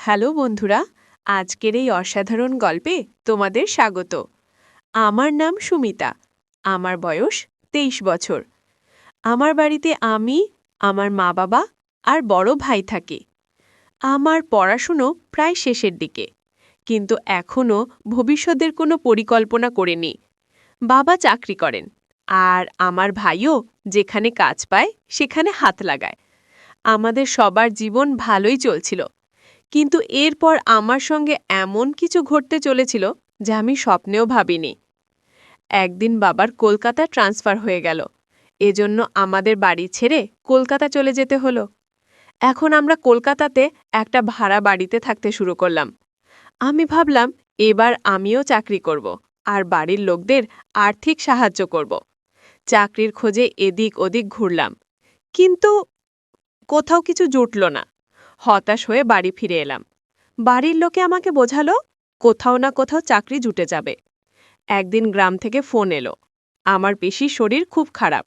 Hello বন্ধুরা, আজকের এই অসাধারণ গল্পে তোমাদের স্বাগত। আমার নাম সুমিতা। আমার বয়স ২৩ বছর। আমার বাড়িতে আমি, আমার মা বাবা আর বড় ভাই থাকি। আমার পড়াশুনো প্রায় শেষের দিকে, কিন্তু এখনও ভবিষ্যতের কোনো পরিকল্পনা করিনি। বাবা চাকরি করেন, আর আমার ভাইও যেখানে কাজ পায় সেখানে হাত লাগায়। আমাদের সবার জীবন ভালোই চলছিল, কিন্তু এরপর আমার সঙ্গে এমন কিছু ঘটতে চলেছিল যা আমি স্বপ্নেও ভাবিনি। একদিন বাবার কলকাতা ট্রান্সফার হয়ে গেল। এজন্য আমাদের বাড়ি ছেড়ে কলকাতা চলে যেতে হলো। এখন আমরা কলকাতাতে একটা ভাড়া বাড়িতে থাকতে শুরু করলাম। আমি ভাবলাম এবার আমিও চাকরি করব আর বাড়ির লোকদের আর্থিক সাহায্য করব। চাকরির খোঁজে এদিক ওদিক ঘুরলাম, কিন্তু কোথাও কিছু জুটল না। হতাশ হয়ে বাড়ি ফিরে এলাম। বাড়ির লোকে আমাকে বোঝালো কোথাও না কোথাও চাকরি জুটে যাবে। একদিন গ্রাম থেকে ফোন এলো, আমার পেশির শরীর খুব খারাপ।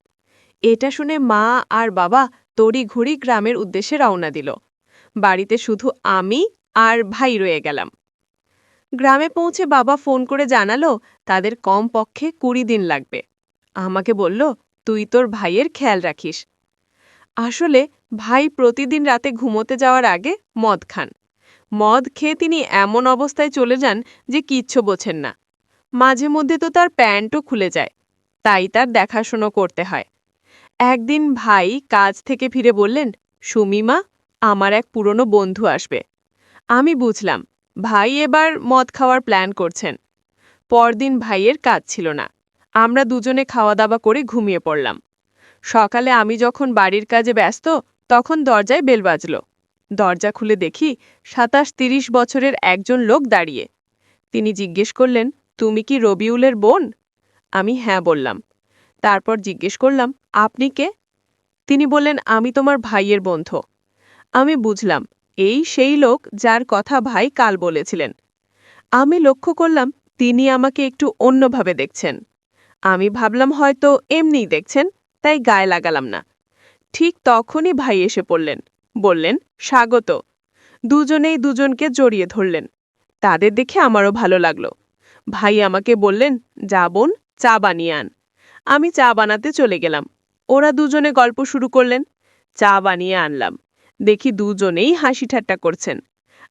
এটা শুনে মা আর বাবা তড়িঘড়ি গ্রামের উদ্দেশ্যে রওনা দিল। বাড়িতে শুধু আমি আর ভাই রয়ে গেলাম। গ্রামে পৌঁছে বাবা ফোন করে জানালো তাদের কমপক্ষে ২০ দিন লাগবে। আমাকে বলল, তুই তোর ভাইয়ের খেয়াল রাখিস। আসলে ভাই প্রতিদিন রাতে ঘুমোতে যাওয়ার আগে মদ খান। মদ খেয়ে তিনি এমন অবস্থায় চলে যান যে কিচ্ছু বোঝেন না। মাঝে মধ্যে তো তার প্যান্টও খুলে যায়, তাই তার দেখাশুনো করতে হয়। একদিন ভাই কাজ থেকে ফিরে বললেন, সুমিমা, আমার এক পুরনো বন্ধু আসবে। আমি বুঝলাম ভাই এবার মদ খাওয়ার প্ল্যান করছেন। পরদিন ভাইয়ের কাজ ছিল না। আমরা দুজনে খাওয়া দাওয়া করে ঘুমিয়ে পড়লাম। সকালে আমি যখন বাড়ির কাজে ব্যস্ত, তখন দরজায় বেল বাজল। দরজা খুলে দেখি ২৭-৩০ বছরের একজন লোক দাঁড়িয়ে। তিনি জিজ্ঞেস করলেন, তুমি কি রবিউলের বোন? আমি হ্যাঁ বললাম। তারপর জিজ্ঞেস করলাম, আপনি কে? তিনি বললেন, আমি তোমার ভাইয়ের বন্ধু। আমি বুঝলাম এই সেই লোক যার কথা ভাই কাল বলেছিলেন। আমি লক্ষ্য করলাম তিনি আমাকে একটু অন্যভাবে দেখছেন। আমি ভাবলাম হয়তো এমনিই দেখছেন, তাই গায়ে লাগালাম না। ঠিক তখনই ভাই এসে পড়লেন, বললেন, স্বাগত। দুজনেই দুজনকে জড়িয়ে ধরলেন। তাদের দেখে আমারও ভালো লাগলো। ভাই আমাকে বললেন, যা বোন, চা বানিয়ে আন। আমি চা বানাতে চলে গেলাম। ওরা দুজনে গল্প শুরু করলেন। চা বানিয়ে আনলাম। দেখি দুজনেই হাসি ঠাট্টা করছেন।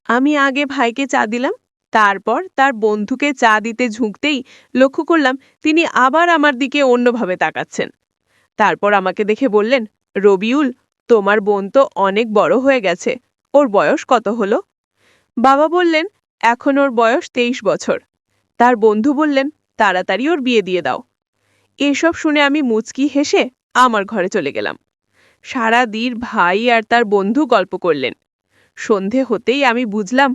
আমি আগে ভাইকে চা দিলাম, তারপর তার বন্ধুকে চা দিতে ঝুঁকতেই লক্ষ্য করলাম তিনি আবার আমার দিকে অন্যভাবে তাকাচ্ছেন। তারপর আমাকে দেখে বললেন, রবিউল, তোমার বোন তো অনেক বড় হয়ে গেছে, ওর বয়স কত হলো? বাবা বললেন, এখন ওর বয়স ২৩ বছর। তার বন্ধু বললেন, তাড়াতাড়ি ওর বিয়ে দিয়ে দাও। এসব শুনে আমি মুচকি হেসে আমার ঘরে চলে গেলাম। সারা দিন ভাই আর তার বন্ধু গল্প করলেন। সন্ধে হতেই আমি বুঝলাম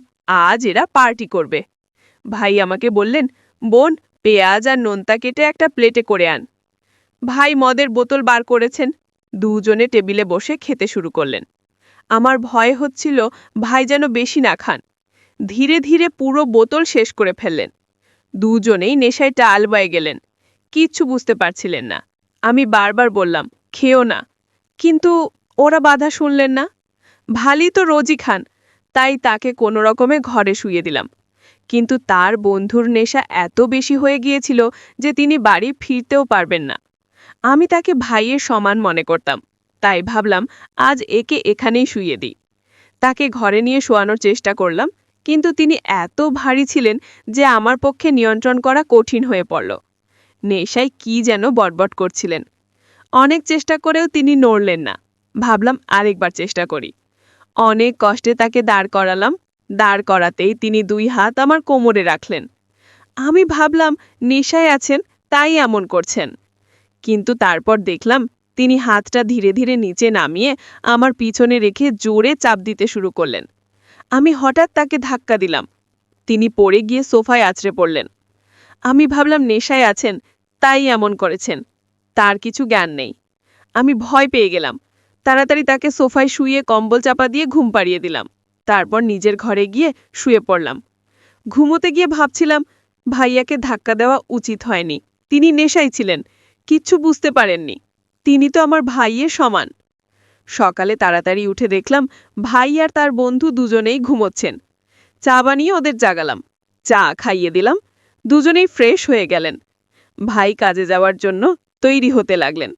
আজ এরা পার্টি করবে। ভাই আমাকে বললেন, বোন, পেঁয়াজ আর নোনতা কেটে একটা প্লেটে করে আন। ভাই মদের বোতল বার করেছেন। দুজনে টেবিলে বসে খেতে শুরু করলেন। আমার ভয় হচ্ছিল ভাই যেন বেশি না খান। ধীরে ধীরে পুরো বোতল শেষ করে ফেললেন। দুজনেই নেশায় টাল বয়ে গেলেন। কিচ্ছু বুঝতে পারছিলেন না। আমি বারবার বললাম, খেও না, কিন্তু ওরা বাধা শুনলেন না। ভালি তো রোজই খান, তাই তাকে কোনো রকমে ঘরে শুইয়ে দিলাম। কিন্তু তার বন্ধুর নেশা এত বেশি হয়ে গিয়েছিল যে তিনি বাড়ি ফিরতেও পারবেন না। আমি তাকে ভাইয়ের সমান মনে করতাম, তাই ভাবলাম আজ একে এখানেই শুইয়ে দিই। তাকে ঘরে নিয়ে শোয়ানোর চেষ্টা করলাম, কিন্তু তিনি এত ভারী ছিলেন যে আমার পক্ষে নিয়ন্ত্রণ করা কঠিন হয়ে পড়ল। নেশায় কি যেন বটবট করছিলেন। অনেক চেষ্টা করেও তিনি নড়লেন না। ভাবলাম আরেকবার চেষ্টা করি। অনেক কষ্টে তাকে দাঁড় করালাম। দাঁড় করাতেই তিনি ২ হাত আমার কোমরে রাখলেন। আমি ভাবলাম নেশায় আছেন, তাই এমন করছেন। কিন্তু তারপর দেখলাম তিনি হাতটা ধীরে ধীরে নিচে নামিয়ে আমার পিছনে রেখে জোরে চাপ দিতে শুরু করলেন। আমি হঠাৎ তাকে ধাক্কা দিলাম। তিনি পড়ে গিয়ে সোফায় আছড়ে পড়লেন। আমি ভাবলাম নেশায় আছেন, তাই এমন করেছেন। তার কিছু জ্ঞান নেই। আমি ভয় পেয়ে গেলাম। তাড়াতাড়ি তাকে সোফায় শুইয়ে কম্বল চাপা দিয়ে ঘুম পাড়িয়ে দিলাম। তারপর নিজের ঘরে গিয়ে শুয়ে পড়লাম। ঘুমোতে গিয়ে ভাবছিলাম ভাইয়াকে ধাক্কা দেওয়া উচিত হয়নি। তিনি নেশায় ছিলেন, কিচ্ছু বুঝতে পারেননি। তিনি তো আমার ভাইয়ের সমান। সকালে তাড়াতাড়ি উঠে দেখলাম ভাই আর তার বন্ধু দুজনেই ঘুমোচ্ছেন। চা বানিয়ে ওদের জাগালাম, চা খাইয়ে দিলাম। দুজনেই ফ্রেশ হয়ে গেলেন। ভাই কাজে যাওয়ার জন্য তৈরি হতে লাগলেন।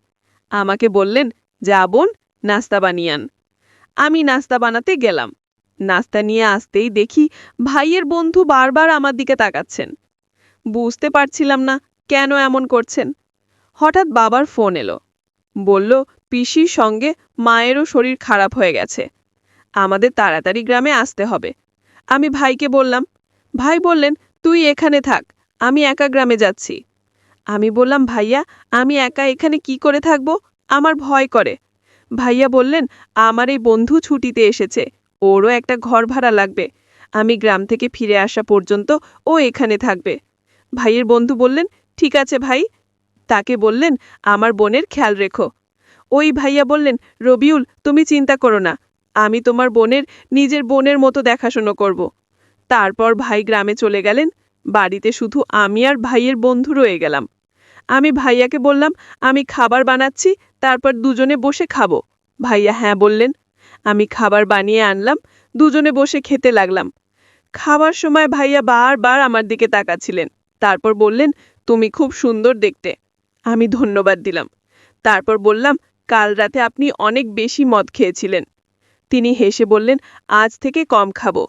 আমাকে বললেন, যা বোন, নাস্তা বানিয়ে আন। আমি নাস্তা বানাতে গেলাম। নাস্তা নিয়ে আসতেই দেখি ভাইয়ের বন্ধু বারবার আমার দিকে তাকাচ্ছেন। বুঝতে পারছিলাম না কেন এমন করছেন। হঠাৎ বাবার ফোন এলো। বলল, পিসির সঙ্গে মায়েরও শরীর খারাপ হয়ে গেছে, আমাদের তাড়াতাড়ি গ্রামে আসতে হবে। আমি ভাইকে বললাম। ভাই বললেন, তুই এখানে থাক, আমি একা গ্রামে যাচ্ছি। আমি বললাম, ভাইয়া, আমি একা এখানে কি করে থাকবো? আমার ভয় করে। ভাইয়া বললেন, আমার এই বন্ধু ছুটিতে এসেছে, ওরও একটা ঘর ভাড়া লাগবে। আমি গ্রাম থেকে ফিরে আসা পর্যন্ত ও এখানে থাকবে। ভাইয়ের বন্ধু বললেন, ঠিক আছে ভাই। তাকে বললেন, আমার বোনের খেয়াল রেখো। ওই ভাইয়া বললেন, রবিউল, তুমি চিন্তা করো না, আমি তোমার বোনের নিজের বোনের মতো দেখাশোনা করব। তারপর ভাই গ্রামে চলে গেলেন। বাড়িতে শুধু আমি আর ভাইয়ের বন্ধু রয়ে গেলাম। আমি ভাইয়াকে বললাম, আমি খাবার বানাচ্ছি, তারপর দুজনে বসে খাবো। ভাইয়া হ্যাঁ বললেন। আমি খাবার বানিয়ে আনলাম, দুজনে বসে খেতে লাগলাম। খাবার সময় ভাইয়া বারবার আমার দিকে তাকাচ্ছিলেন। তারপর বললেন, তুমি খুব সুন্দর দেখতে। আমি ধন্যবাদ দিলাম। তারপর বললাম, কাল রাতে আপনি অনেক বেশি মদ খেয়েছিলেন। তিনি হেসে বললেন, আজ থেকে কম খাবো।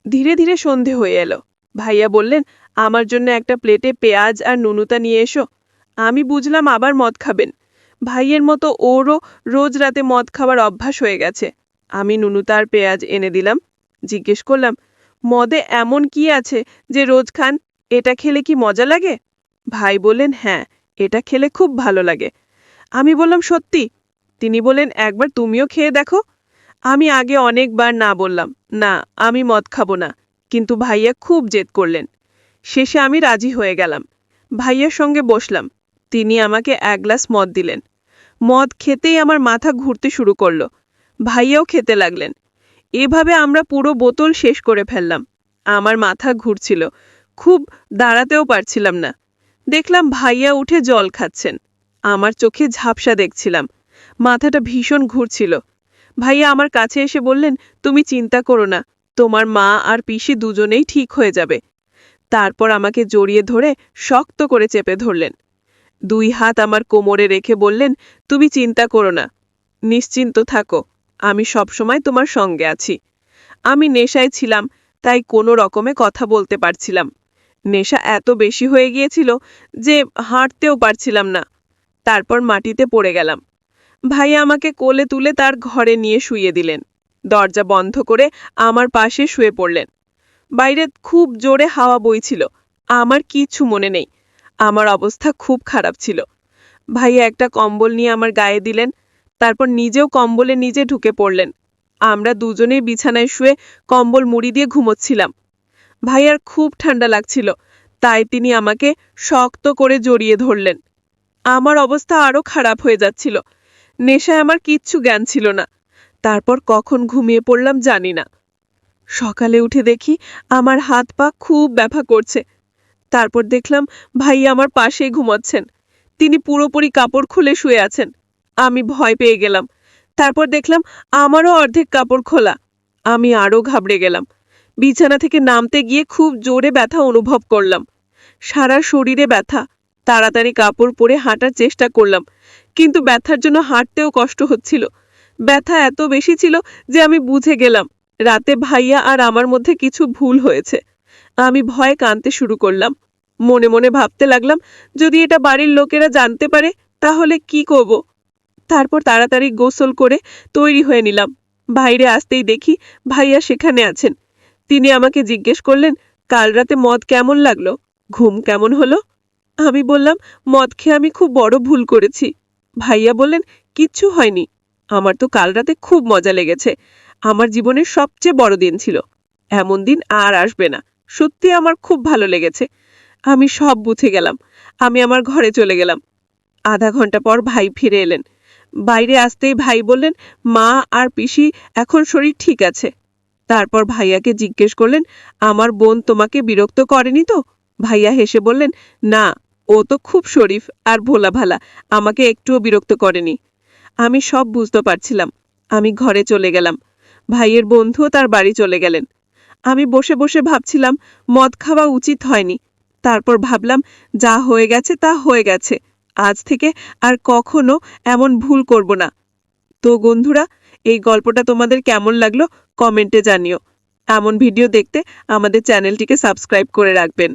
ধীরে ধীরে সন্ধে হয়ে এলো। ভাইয়া বললেন, আমার জন্য একটা প্লেটে পেঁয়াজ আর নুনুতা নিয়ে এসো। আমি বুঝলাম আবার মদ খাবেন। ভাইয়ের মতো ওরও রোজ রাতে মদ খাওয়ার অভ্যাস হয়ে গেছে। আমি নুনুতা আর পেঁয়াজ এনে দিলাম। জিজ্ঞেস করলাম, মদে এমন কি আছে যে রোজ খান? এটা খেলে কি মজা লাগে? ভাই বললেন, হ্যাঁ, এটা খেলে খুব ভালো লাগে। আমি বললাম, সত্যি? তিনি বললেন, একবার তুমিও খেয়ে দেখো। আমি আগে অনেকবার না বললাম, না, আমি মদ খাবো না, কিন্তু ভাইয়া খুব জেদ করলেন। শেষে আমি রাজি হয়ে গেলাম। ভাইয়ার সঙ্গে বসলাম। তিনি আমাকে এক গ্লাস মদ দিলেন। মদ খেতেই আমার মাথা ঘুরতে শুরু করলো। ভাইয়াও খেতে লাগলেন। এভাবে আমরা পুরো বোতল শেষ করে ফেললাম। আমার মাথা ঘুরছিল, খুব দাঁড়াতেও পারছিলাম না। দেখলাম ভাইয়া উঠে জল খাচ্ছেন। আমার চোখে ঝাপসা দেখছিলাম, মাথাটা ভীষণ ঘুরছিল। ভাইয়া আমার কাছে এসে বললেন, তুমি চিন্তা করো না, তোমার মা আর পিসি দুজনেই ঠিক হয়ে যাবে। তারপর আমাকে জড়িয়ে ধরে শক্ত করে চেপে ধরলেন। দুই হাত আমার কোমরে রেখে বললেন, তুমি চিন্তা করো না, নিশ্চিন্ত থাকো, আমি সবসময় তোমার সঙ্গে আছি। আমি নেশায় ছিলাম, তাই কোনো রকমে কথা বলতে পারছিলাম। নেশা এত বেশি হয়ে গিয়েছিল যে হাঁটতেও পারছিলাম না। তারপর মাটিতে পড়ে গেলাম। ভাইয়া আমাকে কোলে তুলে তার ঘরে নিয়ে শুইয়ে দিলেন। দরজা বন্ধ করে আমার পাশে শুয়ে পড়লেন। বাইরে খুব জোরে হাওয়া বইছিল। আমার কিচ্ছু মনে নেই। আমার অবস্থা খুব খারাপ ছিল। ভাইয়া একটা কম্বল নিয়ে আমার গায়ে দিলেন। তারপর নিজেও কম্বলে নিজে ঢুকে পড়লেন। আমরা দুজনেই বিছানায় শুয়ে কম্বল মুড়ি দিয়ে ঘুমোচ্ছিলাম। ভাইয়ার খুব ঠান্ডা লাগছিল, তাই তিনি আমাকে শক্ত করে জড়িয়ে ধরলেন। আমার অবস্থা আরও খারাপ হয়ে যাচ্ছিল। নেশায় আমার কিচ্ছু জ্ঞান ছিল না। তারপর কখন ঘুমিয়ে পড়লাম জানি না। সকালে উঠে দেখি আমার হাত পা খুব ব্যথা করছে। তারপর দেখলাম ভাইয়া আমার পাশেই ঘুমাচ্ছেন। তিনি পুরোপুরি কাপড় খুলে শুয়ে আছেন। আমি ভয় পেয়ে গেলাম। তারপর দেখলাম আমারও অর্ধেক কাপড় খোলা। আমি আরও ঘাবড়ে গেলাম। বিছানা থেকে নামতে গিয়ে খুব জোরে ব্যথা অনুভব করলাম। সারা শরীরে ব্যথা। তাড়াতাড়ি কাপড় পরে হাঁটার চেষ্টা করলাম, কিন্তু ব্যথার জন্য হাঁটতেও কষ্ট হচ্ছিল। ব্যথা এত বেশি ছিল যে আমি বুঝে গেলাম রাতে ভাইয়া আর আমার মধ্যে কিছু ভুল হয়েছে। আমি ভয়ে কাঁদতে শুরু করলাম। মনে মনে ভাবতে লাগলাম, যদি এটা বাড়ির লোকেরা জানতে পারে তাহলে কি করব। তারপর তাড়াতাড়ি গোসল করে তৈরি হয়ে নিলাম। বাইরে আসতেই দেখি ভাইয়া সেখানে আছেন। তিনি আমাকে জিজ্ঞেস করলেন, কাল রাতে মদ কেমন লাগলো, ঘুম কেমন হলো? আমি বললাম, মদ খেয়ে আমি খুব বড় ভুল করেছি। ভাইয়া বললেন, কিচ্ছু হয়নি, আমার তো কাল রাতে খুব মজা লেগেছে। আমার জীবনের সবচেয়ে বড় দিন ছিল, এমন দিন আর আসবে না। সত্যি আমার খুব ভালো লেগেছে। আমি সব বুঝে গেলাম। আমি আমার ঘরে চলে গেলাম। আধা ঘন্টা পর ভাই ফিরে এলেন। বাইরে আসতেই ভাই বললেন, মা আর পিসি এখন শরীর ঠিক আছে। তারপর ভাইয়াকে জিজ্ঞেস করলেন, আমার বোন তোমাকে বিরক্ত করেনি তো? ভাইয়া হেসে বললেন, না, ও তো খুব শরীফ আর ভোলা ভালা, আমাকে একটুও বিরক্ত করেনি। আমি সব বুঝতে পারছিলাম। আমি ঘরে চলে গেলাম। ভাইয়ের বন্ধুও তার বাড়ি চলে গেলেন। আমি বসে বসে ভাবছিলাম মদ খাওয়া উচিত হয়নি। তারপর ভাবলাম যা হয়ে গেছে তা হয়ে গেছে, আজ থেকে আর কখনো এমন ভুল করব না। তো বন্ধুরা, এই গল্পটা তোমাদের কেমন লাগলো কমেন্টে জানিও। এমন ভিডিও দেখতে আমাদের চ্যানেলটিকে সাবস্ক্রাইব করে রাখবেন।